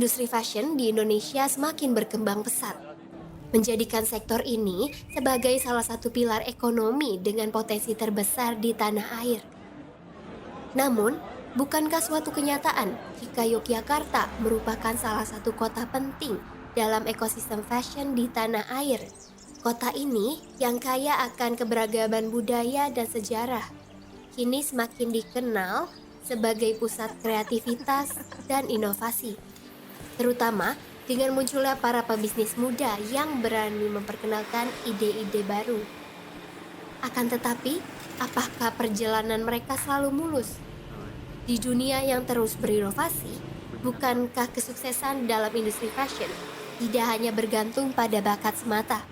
Industri fashion di Indonesia semakin berkembang pesat, menjadikan sektor ini sebagai salah satu pilar ekonomi dengan potensi terbesar di tanah air. Namun, bukankah suatu kenyataan jika Yogyakarta merupakan salah satu kota penting dalam ekosistem fashion di tanah air? Kota ini yang kaya akan keberagaman budaya dan sejarah, kini semakin dikenal sebagai pusat kreativitas dan inovasi, terutama dengan munculnya para pebisnis muda yang berani memperkenalkan ide-ide baru. Akan tetapi, apakah perjalanan mereka selalu mulus? Di dunia yang terus berinovasi, bukankah kesuksesan dalam industri fashion tidak hanya bergantung pada bakat semata,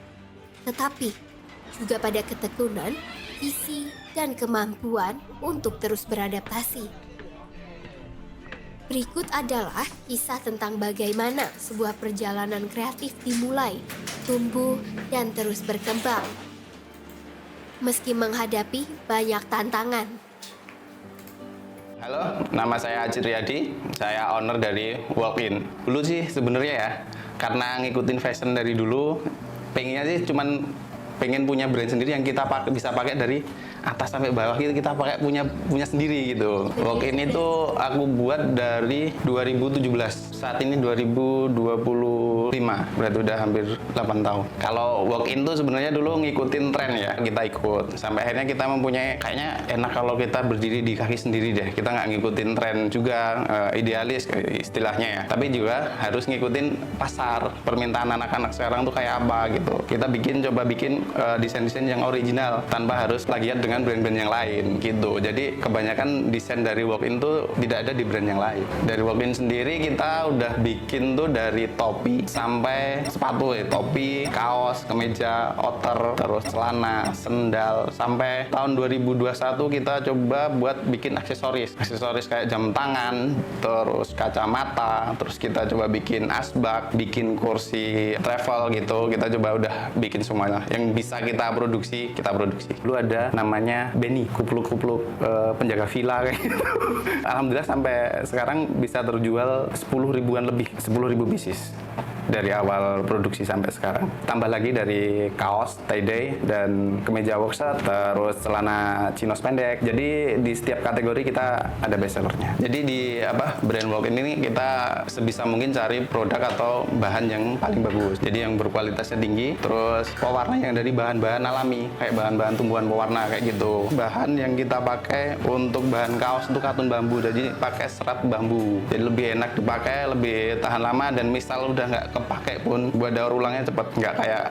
tetapi juga pada ketekunan, visi, dan kemampuan untuk terus beradaptasi? Berikut adalah kisah tentang bagaimana sebuah perjalanan kreatif dimulai, tumbuh, dan terus berkembang, meski menghadapi banyak tantangan. Halo, nama saya Aji Riyadi, saya owner dari Walk-in. Dulu sih sebenarnya ya, karena ngikutin fashion dari dulu, pengennya sih cuman pengen punya brand sendiri yang kita bisa pakai dari atas sampai bawah, kita pakai punya sendiri gitu. Walk-in itu aku buat dari 2017. Saat ini 2025, berarti udah hampir 8 tahun. Kalau walk-in tuh sebenarnya dulu ngikutin tren ya, kita ikut. Sampai akhirnya kita mempunyai, kayaknya enak kalau kita berdiri di kaki sendiri deh. Kita nggak ngikutin tren juga, idealis istilahnya ya. Tapi juga harus ngikutin pasar, permintaan anak-anak sekarang tuh kayak apa gitu. Kita coba bikin desain-desain yang original tanpa harus plagiat dengan brand-brand yang lain gitu. Jadi kebanyakan desain dari walk-in tuh tidak ada di brand yang lain. Dari walk-in sendiri kita udah bikin tuh dari topi sampai sepatu ya, topi, kaos, kemeja, outer, terus celana, sendal, sampai tahun 2021 kita coba buat bikin aksesoris kayak jam tangan, terus kacamata, terus kita coba bikin asbak, bikin kursi travel gitu. Kita coba udah bikin semuanya yang bisa kita produksi. Dulu ada namanya Benny, kupluk-kupluk penjaga villa kayak gitu. Alhamdulillah sampai sekarang bisa terjual 10 ribuan lebih, 10 ribu pieces dari awal produksi sampai sekarang. Tambah lagi dari kaos tie-dye dan kemeja workshop, terus celana chinos pendek. Jadi di setiap kategori kita ada best sellernya. Jadi di brand Walk-in ini kita sebisa mungkin cari produk atau bahan yang paling bagus. Jadi yang berkualitasnya tinggi, terus pewarna yang dari bahan-bahan alami, kayak bahan-bahan tumbuhan pewarna kayak gitu. Bahan yang kita pakai untuk bahan kaos itu katun bambu, jadi pakai serat bambu. Jadi lebih enak dipakai, lebih tahan lama, dan misal udah nggak kepake pun buat daur ulangnya cepet, nggak kayak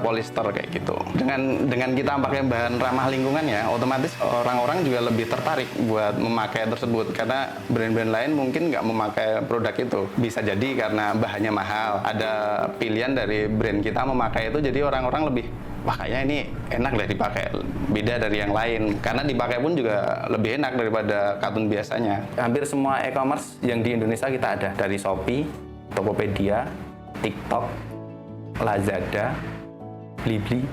polyester kayak gitu. Dengan kita pakai bahan ramah lingkungan ya, otomatis orang-orang juga lebih tertarik buat memakai tersebut, karena brand-brand lain mungkin nggak memakai produk itu. Bisa jadi karena bahannya mahal, ada pilihan dari brand kita memakai itu, jadi orang-orang lebih, wah kayaknya ini enak deh dipakai, beda dari yang lain, karena dipakai pun juga lebih enak daripada katun biasanya. Hampir semua e-commerce yang di Indonesia kita ada, dari Shopee, Tokopedia, TikTok, Lazada, Blibli.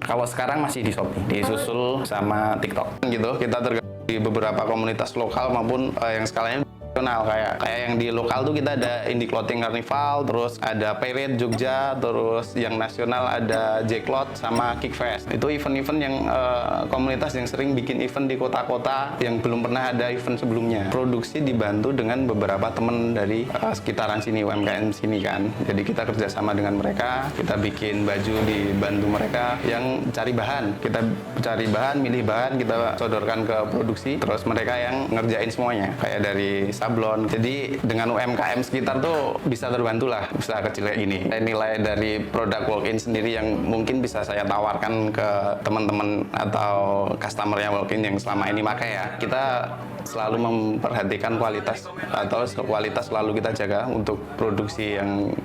Kalau sekarang masih di Shopee, disusul sama TikTok gitu. Kita tergabung di beberapa komunitas lokal maupun yang skalanya nasional, kayak yang di lokal tuh kita ada Indie Clothing Carnival, terus ada Parade Jogja, terus yang nasional ada J-Cloth sama Kickfest. Itu event-event yang komunitas yang sering bikin event di kota-kota yang belum pernah ada event sebelumnya. Produksi dibantu dengan beberapa temen dari sekitaran sini, UMKM sini kan. Jadi kita kerjasama dengan mereka, kita bikin baju dibantu mereka yang cari bahan. Kita cari bahan, milih bahan, kita sodorkan ke produksi, terus mereka yang ngerjain semuanya, kayak dari sablon. Jadi dengan UMKM sekitar tuh bisa terbantu lah usaha kecil kayak gini. Nilai dari produk Walk-in sendiri yang mungkin bisa saya tawarkan ke teman-teman atau customer yang Walk-in yang selama ini pakai ya, kita selalu memperhatikan kualitas, atau kualitas selalu kita jaga untuk produksi yang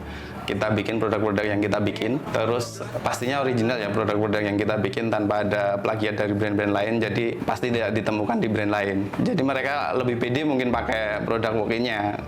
kita bikin, produk-produk yang kita bikin. Terus pastinya original ya produk-produk yang kita bikin, tanpa ada plagiat dari brand-brand lain, jadi pasti tidak ditemukan di brand lain. Jadi mereka lebih pede mungkin pakai produk Walk-in-nya.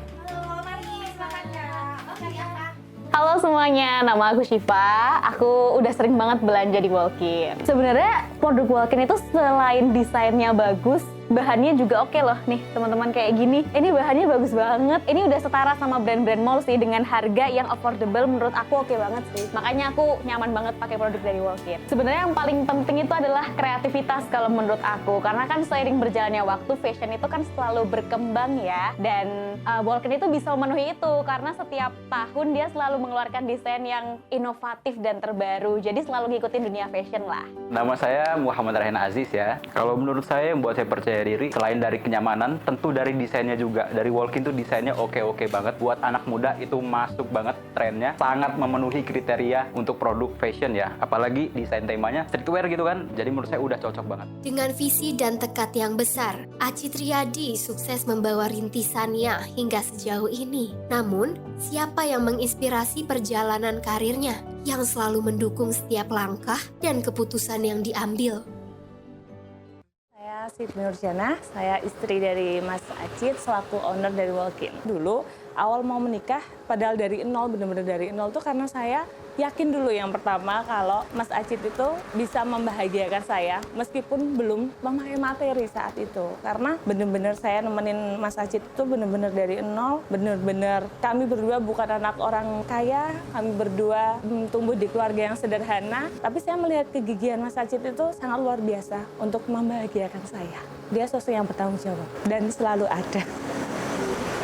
Halo semuanya, nama aku Syifa. Aku udah sering banget belanja di Walk-in. Sebenarnya produk Walk-in itu selain desainnya bagus, bahannya juga oke loh nih teman-teman, kayak gini. Ini bahannya bagus banget. Ini udah setara sama brand-brand mall sih, dengan harga yang affordable. Menurut aku oke banget sih. Makanya aku nyaman banget pakai produk dari Walk-in. Sebenarnya yang paling penting itu adalah kreativitas kalau menurut aku, karena kan seiring berjalannya waktu fashion itu kan selalu berkembang ya, dan Walk-in itu bisa memenuhi itu karena setiap tahun dia selalu mengeluarkan desain yang inovatif dan terbaru. Jadi selalu ngikutin dunia fashion lah. Nama saya Muhammad Rayhan Aziz ya. Kalau menurut saya yang buat saya percaya diri, selain dari kenyamanan, tentu dari desainnya juga. Dari Walk-in tuh desainnya oke-oke banget. Buat anak muda itu masuk banget trennya. Sangat memenuhi kriteria untuk produk fashion ya. Apalagi desain temanya streetwear gitu kan. Jadi menurut saya udah cocok banget. Dengan visi dan tekad yang besar, Aci Triadi sukses membawa rintisannya hingga sejauh ini. Namun, siapa yang menginspirasi perjalanan karirnya, yang selalu mendukung setiap langkah dan keputusan yang diambil? Saya Siti Nurjana, saya istri dari Mas Acit selaku owner dari Walk-in. Dulu awal mau menikah, padahal dari nol, benar-benar dari nol tuh karena saya yakin dulu yang pertama kalau Mas Acit itu bisa membahagiakan saya meskipun belum memakai materi saat itu. Karena benar-benar saya nemenin Mas Acit itu benar-benar dari nol, benar-benar kami berdua bukan anak orang kaya, kami berdua tumbuh di keluarga yang sederhana, tapi saya melihat kegigihan Mas Acit itu sangat luar biasa untuk membahagiakan saya. Dia sosok yang bertanggung jawab dan selalu ada.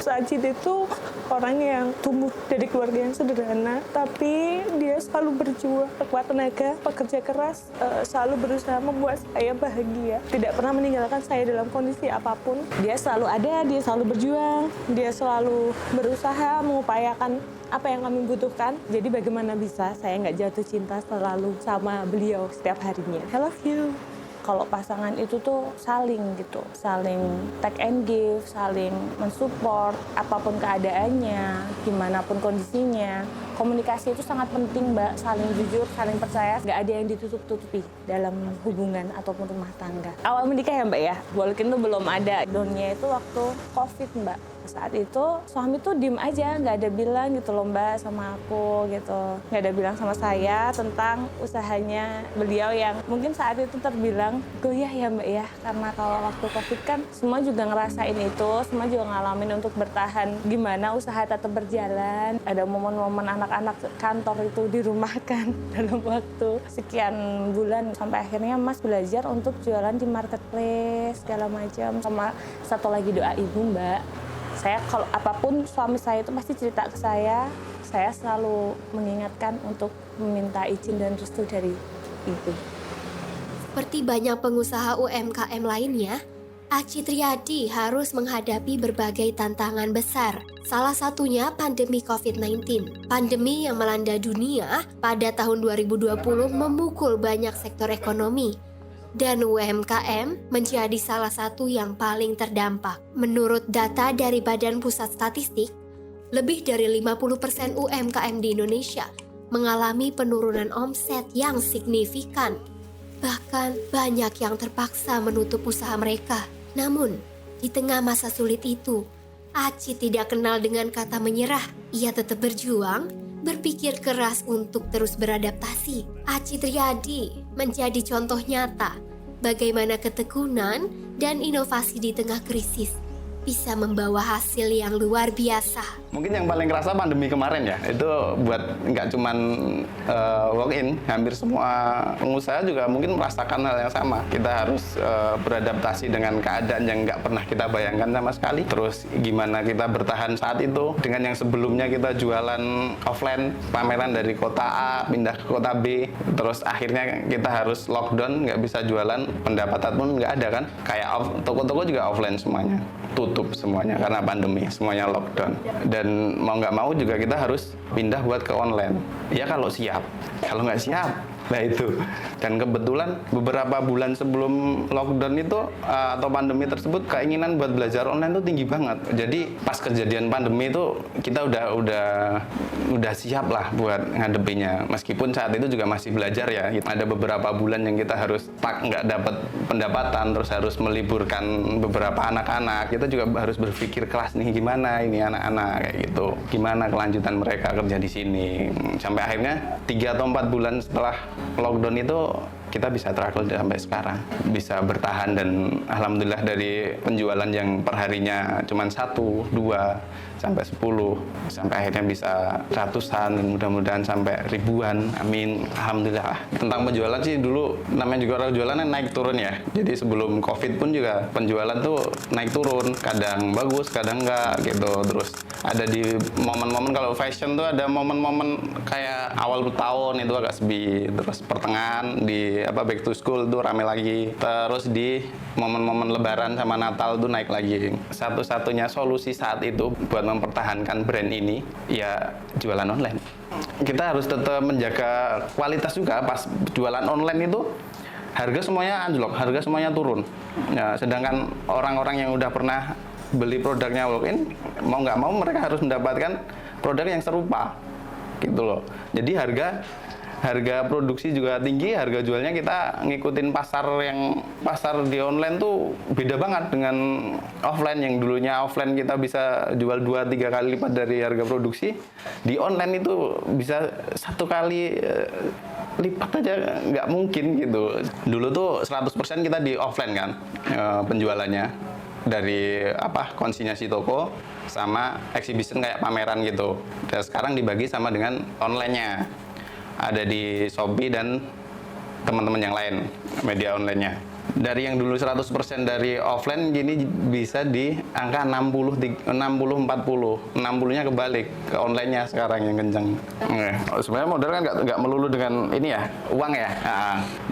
Mas Acit itu orang yang tumbuh dari keluarga yang sederhana, tapi dia selalu berjuang, kuat tenaga, pekerja keras, selalu berusaha membuat saya bahagia. Tidak pernah meninggalkan saya dalam kondisi apapun. Dia selalu ada, dia selalu berjuang, dia selalu berusaha mengupayakan apa yang kami butuhkan. Jadi bagaimana bisa saya nggak jatuh cinta selalu sama beliau setiap harinya. I love you. Kalau pasangan itu tuh saling gitu, saling take and give, saling mensupport apapun keadaannya, gimana pun kondisinya. Komunikasi itu sangat penting, Mbak, saling jujur, saling percaya, nggak ada yang ditutup-tutupi dalam hubungan ataupun rumah tangga. Awal menikah ya, Mbak ya, Walk-in tuh belum ada, downnya itu waktu COVID, Mbak. Saat itu suami tuh diem aja, nggak ada bilang gitu loh Mbak sama aku gitu, nggak ada bilang sama saya tentang usahanya beliau yang mungkin saat itu terbilang goyah ya Mbak ya, karena kalau waktu COVID kan semua juga ngerasain itu, semua juga ngalamin untuk bertahan gimana usaha tetap berjalan. Ada momen-momen anak-anak kantor itu dirumahkan dalam waktu sekian bulan sampai akhirnya Mas belajar untuk jualan di marketplace segala macam. Sama satu lagi doa ibu Mbak. Saya kalau apapun suami saya itu pasti cerita ke saya selalu mengingatkan untuk meminta izin dan restu dari ibu. Seperti banyak pengusaha UMKM lainnya, Aci Triadi harus menghadapi berbagai tantangan besar. Salah satunya pandemi COVID-19. Pandemi yang melanda dunia pada tahun 2020 memukul banyak sektor ekonomi. Dan UMKM menjadi salah satu yang paling terdampak. Menurut data dari Badan Pusat Statistik, lebih dari 50% UMKM di Indonesia mengalami penurunan omset yang signifikan. Bahkan banyak yang terpaksa menutup usaha mereka. Namun, di tengah masa sulit itu, Aci tidak kenal dengan kata menyerah. Ia tetap berjuang, berpikir keras untuk terus beradaptasi. Aci Triadi menjadi contoh nyata bagaimana ketekunan dan inovasi di tengah krisis bisa membawa hasil yang luar biasa. Mungkin yang paling kerasa pandemi kemarin ya, itu buat nggak cuman Walk-in, hampir semua pengusaha juga mungkin merasakan hal yang sama. Kita harus beradaptasi dengan keadaan yang nggak pernah kita bayangkan sama sekali. Terus gimana kita bertahan saat itu dengan yang sebelumnya kita jualan offline, pameran dari kota A pindah ke kota B, terus akhirnya kita harus lockdown, nggak bisa jualan, pendapatan pun nggak ada kan. Kayak toko-toko juga offline semuanya, tutup semuanya karena pandemi, semuanya lockdown. Dan mau nggak mau juga kita harus pindah buat ke online. Ya kalau siap, kalau nggak siap, nah itu. Dan kebetulan beberapa bulan sebelum lockdown itu atau pandemi tersebut, keinginan buat belajar online itu tinggi banget. Jadi pas kejadian pandemi itu kita udah siap lah buat ngadepinya. Meskipun saat itu juga masih belajar ya. Ada beberapa bulan yang kita harus nggak dapat pendapatan, terus harus meliburkan beberapa anak-anak. Kita juga harus berpikir kelas nih, gimana ini anak-anak kayak gitu. Gimana kelanjutan mereka kerja di sini. Sampai akhirnya 3 atau 4 bulan setelah lockdown itu kita bisa struggle sampai sekarang, bisa bertahan, dan alhamdulillah dari penjualan yang perharinya cuma 1, 2, sampai 10, sampai akhirnya bisa ratusan, dan mudah-mudahan sampai ribuan, amin, alhamdulillah. Tentang penjualan sih dulu, namanya juga orang jualan naik turun ya, jadi sebelum covid pun juga penjualan tuh naik turun, kadang bagus, kadang enggak gitu. Terus ada di momen-momen, kalau fashion tuh ada momen-momen kayak awal tahun itu agak sepi, terus pertengahan di back to school tuh rame lagi, terus di momen-momen lebaran sama Natal tuh naik lagi. Satu-satunya solusi saat itu buat mempertahankan brand ini ya jualan online. Kita harus tetap menjaga kualitas juga. Pas jualan online itu harga semuanya anjlok, harga semuanya turun. Ya, sedangkan orang-orang yang udah pernah beli produknya walk-in, mau nggak mau mereka harus mendapatkan produk yang serupa gitu loh. Jadi harga produksi juga tinggi, harga jualnya kita ngikutin pasar di online tuh beda banget dengan offline. Yang dulunya offline kita bisa jual 2-3 kali lipat dari harga produksi, di online itu bisa 1 kali lipat aja nggak mungkin gitu. Dulu tuh 100% kita di offline kan penjualannya, dari konsinyasi toko sama exhibition kayak pameran gitu. Dan sekarang dibagi sama dengan online-nya, ada di Shopee dan teman-teman yang lain media online-nya. Dari yang dulu 100% dari offline, gini bisa di angka 60-40. 60-nya kebalik, ke online-nya sekarang yang kencang. Sebenarnya modal kan nggak melulu dengan ini ya, uang ya.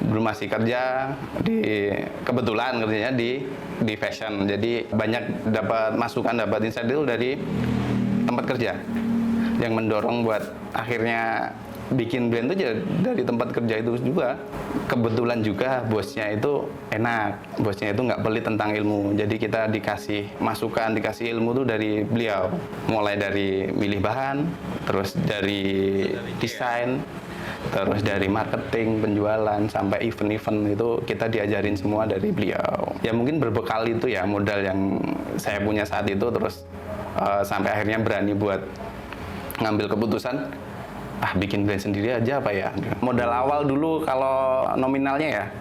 Belum masih kerja, kebetulan kerjanya di fashion. Jadi banyak dapat masukan, dapat insight itu dari tempat kerja yang mendorong buat akhirnya bikin brand itu dari tempat kerja itu juga. Kebetulan juga bosnya itu enak, bosnya itu nggak pelit tentang ilmu, jadi kita dikasih masukan, dikasih ilmu tuh dari beliau, mulai dari milih bahan, terus dari desain, terus dari marketing, penjualan, sampai event-event itu kita diajarin semua dari beliau. Ya mungkin berbekal itu ya modal yang saya punya saat itu, terus sampai akhirnya berani buat ngambil keputusan, bikin brand sendiri aja apa ya. Modal awal dulu kalau nominalnya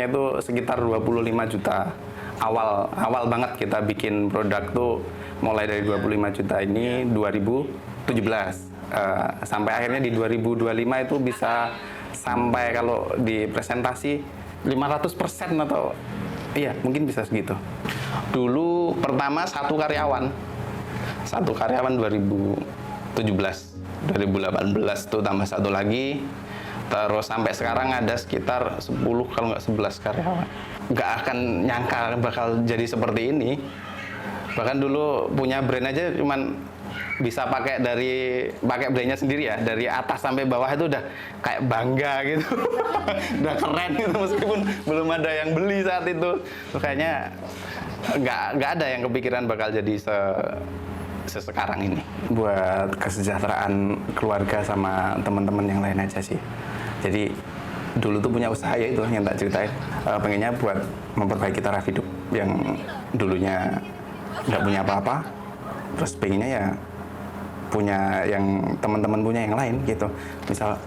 itu sekitar 25 juta. Awal banget kita bikin produk tuh mulai dari 25 juta ini 2017. Sampai akhirnya di 2025 itu bisa sampai kalau di presentasi 500% atau iya mungkin bisa segitu. Dulu pertama satu karyawan 2017. 2018 tuh tambah 1 lagi, terus sampai sekarang ada sekitar 10 kalau nggak 11 karyawan. Nggak akan nyangka bakal jadi seperti ini. Bahkan dulu punya brand aja cuman bisa pakai brandnya sendiri ya, dari atas sampai bawah itu udah kayak bangga gitu. Udah keren gitu, meskipun belum ada yang beli saat itu. Kayaknya nggak ada yang kepikiran bakal jadi sekarang ini. Buat kesejahteraan keluarga sama teman-teman yang lain aja sih. Jadi dulu tuh punya usaha ya itu yang tak ceritain, pengennya buat memperbaiki taraf hidup yang dulunya nggak punya apa-apa, terus pengennya ya punya yang teman-teman punya yang lain gitu. Misal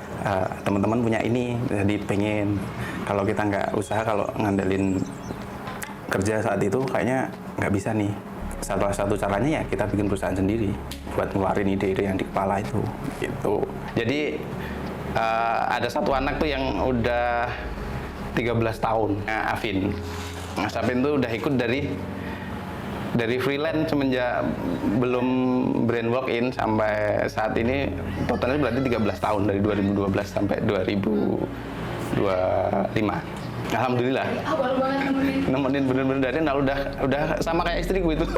teman-teman punya ini, jadi pengen kalau kita nggak usaha, kalau ngandelin kerja saat itu kayaknya nggak bisa nih. Salah satu caranya ya kita bikin perusahaan sendiri buat ngeluarin ide-ide yang di kepala itu gitu. Jadi ada satu anak tuh yang udah 13 tahun, Afin. Mas Afin tuh udah ikut dari freelance semenjak belum brand walk-in sampai saat ini, totalnya berarti 13 tahun, dari 2012 sampai 2025. Alhamdulillah. Nemenin bener-bener dari nol, udah sama kayak istriku itu.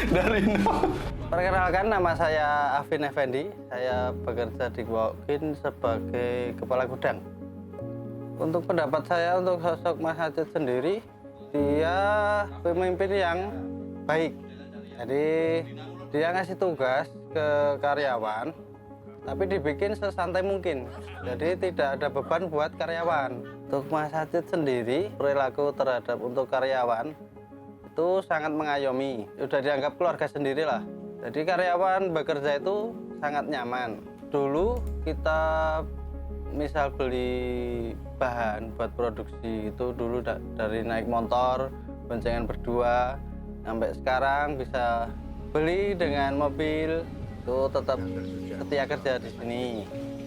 Dari nol. Perkenalkan, nama saya Afin Effendi. Saya bekerja di Walk-in sebagai kepala gudang. Untuk pendapat saya untuk sosok Mas Acit sendiri, dia pemimpin yang baik. Jadi dia ngasih tugas ke karyawan, tapi dibikin sesantai mungkin. Jadi tidak ada beban buat karyawan. Untuk Mas Acit sendiri, perilaku terhadap untuk karyawan itu sangat mengayomi. Sudah dianggap keluarga sendiri lah. Jadi karyawan bekerja itu sangat nyaman. Dulu kita misal beli bahan buat produksi. Itu dulu dari naik motor, boncengan berdua, sampai sekarang bisa beli dengan mobil, itu tetap setia kerja di sini.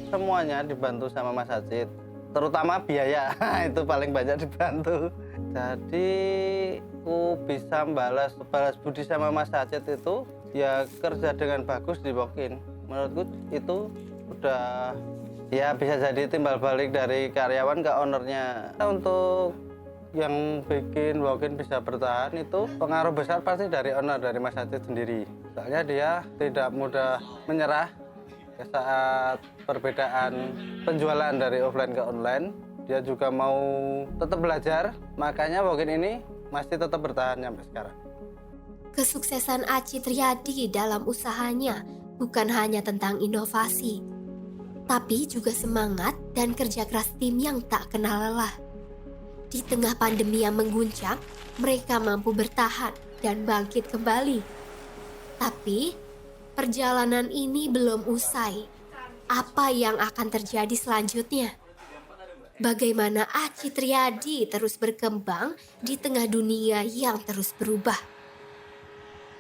Semuanya dibantu sama Mas Acit, terutama biaya, itu paling banyak dibantu. Jadi aku bisa balas budi sama Mas Acit itu ya kerja dengan bagus di walk-in. Menurutku itu udah ya bisa jadi timbal balik dari karyawan ke ownernya. Untuk yang bikin walk-in bisa bertahan itu pengaruh besar pasti dari owner, dari Mas Acit sendiri. Soalnya dia tidak mudah menyerah saat perbedaan penjualan dari offline ke online. Dia juga mau tetap belajar, makanya walk-in ini masih tetap bertahan sampai sekarang. Kesuksesan Acit Riyadi dalam usahanya bukan hanya tentang inovasi, tapi juga semangat dan kerja keras tim yang tak kenal lelah. Di tengah pandemi yang mengguncang, mereka mampu bertahan dan bangkit kembali. Tapi, perjalanan ini belum usai. Apa yang akan terjadi selanjutnya? Bagaimana Acit Riyadi terus berkembang di tengah dunia yang terus berubah?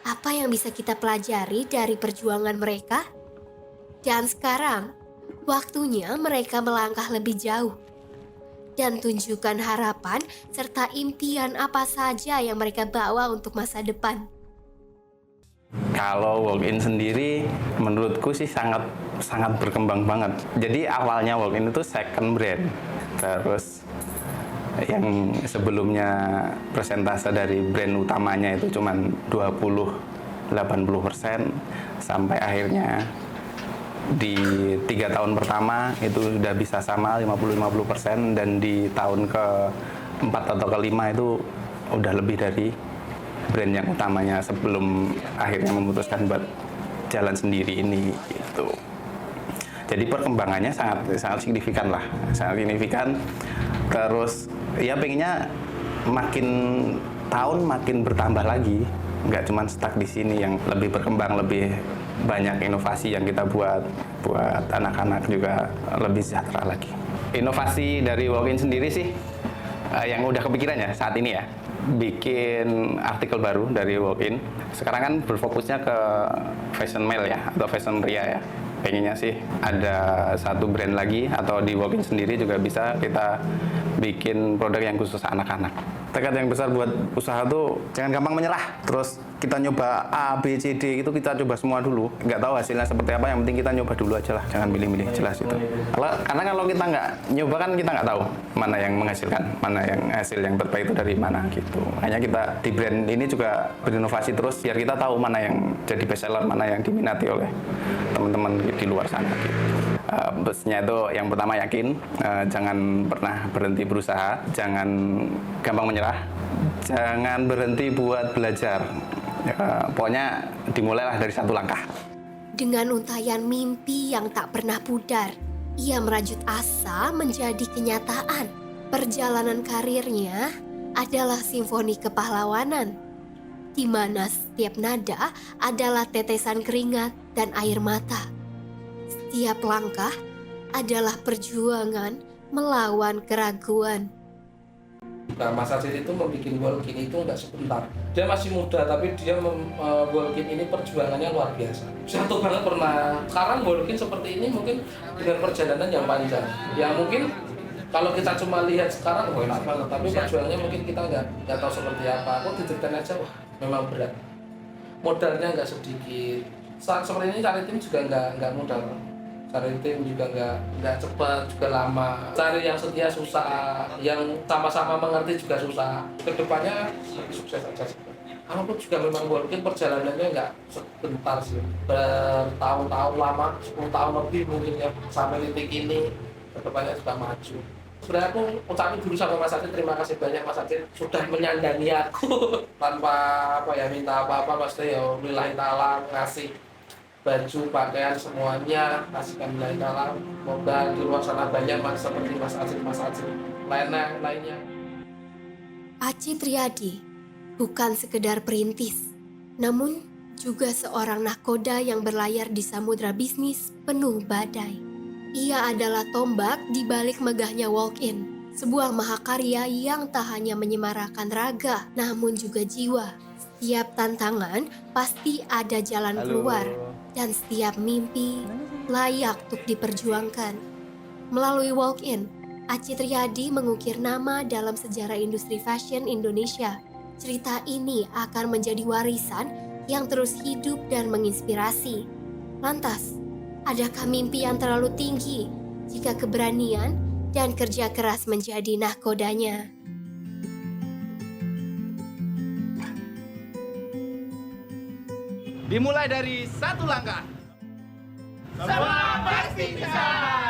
Apa yang bisa kita pelajari dari perjuangan mereka? Dan sekarang, waktunya mereka melangkah lebih jauh dan tunjukkan harapan serta impian apa saja yang mereka bawa untuk masa depan. Kalau walk-in sendiri menurutku sih sangat berkembang banget. Jadi awalnya walk-in itu second brand. Terus yang sebelumnya persentase dari brand utamanya itu cuma 20-80%, sampai akhirnya di 3 tahun pertama itu sudah bisa sama 50-50%, dan di tahun ke-4 atau ke-5 itu udah lebih dari brand yang utamanya sebelum akhirnya memutuskan buat jalan sendiri ini gitu. Jadi perkembangannya sangat signifikan lah, sangat signifikan. Terus ya pengennya makin tahun makin bertambah lagi, nggak cuma stuck di sini, yang lebih berkembang, lebih banyak inovasi yang kita buat anak-anak juga lebih sejahtera lagi. Inovasi dari walk-in sendiri sih yang udah kepikiran ya saat ini ya, bikin artikel baru dari walk-in. Sekarang kan berfokusnya ke fashion male ya, atau fashion pria ya. Pengennya sih ada satu brand lagi, atau di walk-in sendiri juga bisa kita bikin produk yang khusus anak-anak. Tekad yang besar buat usaha tuh jangan gampang menyerah. Terus kita nyoba A, B, C, D itu kita coba semua dulu. Nggak tahu hasilnya seperti apa, yang penting kita nyoba dulu aja lah. Jangan milih-milih, jelas itu. Karena kalau kita nggak nyoba kan kita nggak tahu mana yang menghasilkan, mana yang hasil yang terbaik itu dari mana gitu. Makanya kita di brand ini juga berinovasi terus biar kita tahu mana yang jadi best seller, mana yang diminati oleh teman-teman di luar sana gitu. Busnya itu yang pertama yakin, jangan pernah berhenti berusaha, jangan gampang menyerah, jangan berhenti buat belajar. Pokoknya dimulailah dari satu langkah. Dengan untayan mimpi yang tak pernah pudar, ia merajut asa menjadi kenyataan. Perjalanan karirnya adalah simfoni kepahlawanan, di mana setiap nada adalah tetesan keringat dan air mata. Setiap langkah adalah perjuangan melawan keraguan. Nah, Mas Acit itu membuat walk-in itu nggak sebentar. Dia masih muda, tapi dia walk-in ini perjuangannya luar biasa. Satu banget pernah. Sekarang walk-in seperti ini mungkin dengan perjalanan yang panjang. Ya mungkin kalau kita cuma lihat sekarang, oh enak banget. Tapi perjuangannya mungkin kita nggak tahu seperti apa. Aku diceritain aja, wah memang berat. Modalnya nggak sedikit. Saat seperti ini cari tim juga nggak mudah. Cari tim juga nggak cepat, juga lama. Cari yang setia susah, yang sama-sama mengerti juga susah. Kedepannya lebih sukses aja sih. Kalaupun juga memang mungkin perjalanannya nggak sebentar sih, bertahun-tahun lama, 10 tahun lebih mungkin ya, sampai titik ini. Kedepannya juga maju. Sebenarnya aku ucapin dulu sama Mas Acit, terima kasih banyak Mas Acit sudah menyandangi aku tanpa minta apa-apa, pasti ya lillahi ta'ala ngasih baju, pakaian, semuanya kasihkan lillahi ta'ala. Semoga di luar sana banyak mas seperti Mas Acit lainnya. Acit Riyadi bukan sekedar perintis, namun juga seorang nahkoda yang berlayar di samudra bisnis penuh badai. Ia adalah tombak di balik megahnya walk-in, Sebuah mahakarya yang tak hanya menyemarakan raga, namun juga jiwa. Setiap tantangan pasti ada jalan keluar, dan setiap mimpi layak untuk diperjuangkan. Melalui walk-in, Acit Riyadi mengukir nama dalam sejarah industri fashion Indonesia. Cerita ini akan menjadi warisan yang terus hidup dan menginspirasi. Lantas, adakah mimpi yang terlalu tinggi jika keberanian dan kerja keras menjadi nahkodanya? Dimulai dari satu langkah. Semua pasti bisa.